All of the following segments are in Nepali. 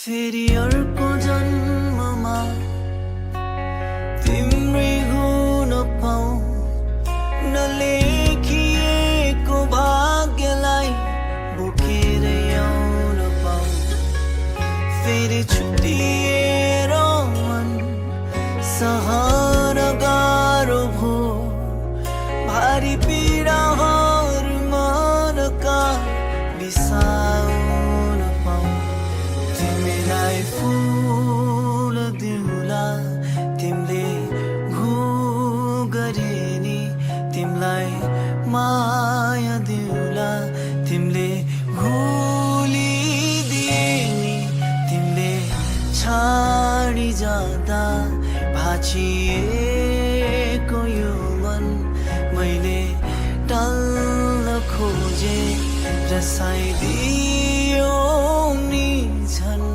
फेरि अर्को जन्ममा तिम्रै हुन पाऊँ, नलेखिएको भाग्यलाई बोकेर आउन पाऊँ। फेरि छुट्टिएर मन सहन गाह्रो भो, भारी पीडाहरू मनका बिसाउन पाऊँ। तिमीलाई फुल दिउला, तिमीले घु गरे नि, तिमीलाई माया दिउला, तिमीले भुलिदिए नि, तिमीले छाडी जाँदा भाँचिएको यो मन मैले टाल्न खोजे, रसाइदियो नि झन्।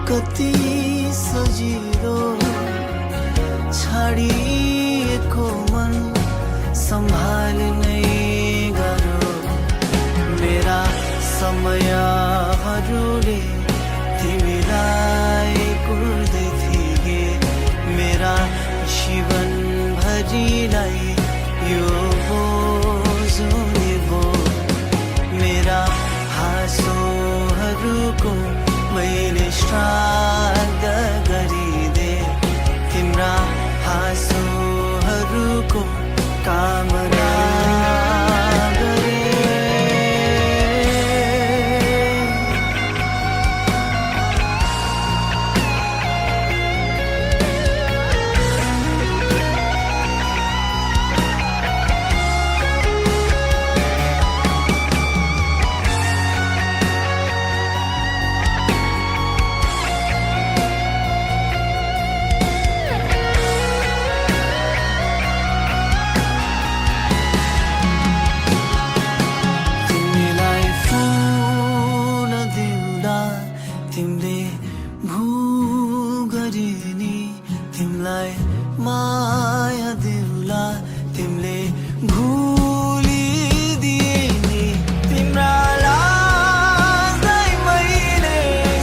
कति सजिलो छाडिएको मन सम्हाल्नै गाह्रो। मेरा समयहरूले तिमीलाई कुर्दै थिए, मेरा जीवनभरिलाई यो बोझोले भो। मेरा हाँसोहरूको मैले श्राद्ध गरिदे, तिम्रा हाँसोहरूको कामना गरे। तिमीले भु गरे नि, तिमीलाई माया दिउला, तिमीले भुलिदिए नि, तिम्रा लाजलाई मैले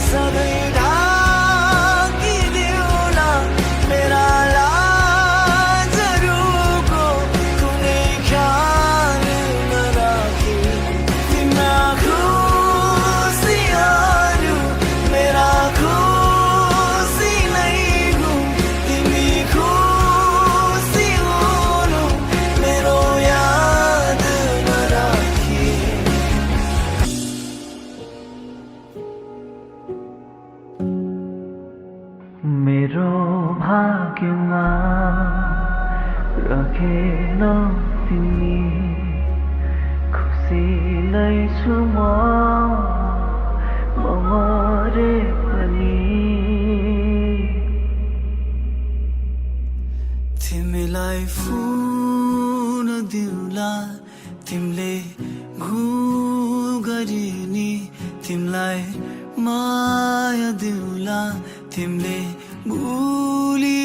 सधैँ ढाकिदिउला। मेरा लाजहरूको कुनै ख्याल नराखी, तिम्रा मेरो भाग्यमा रहेनौ तिमी, खुसी नै छु म मरे पनि। तिमीलाई फुल दिउला, तिमीले घु गरे नि, तिमीलाई माया दिउला, तिमीले भुलि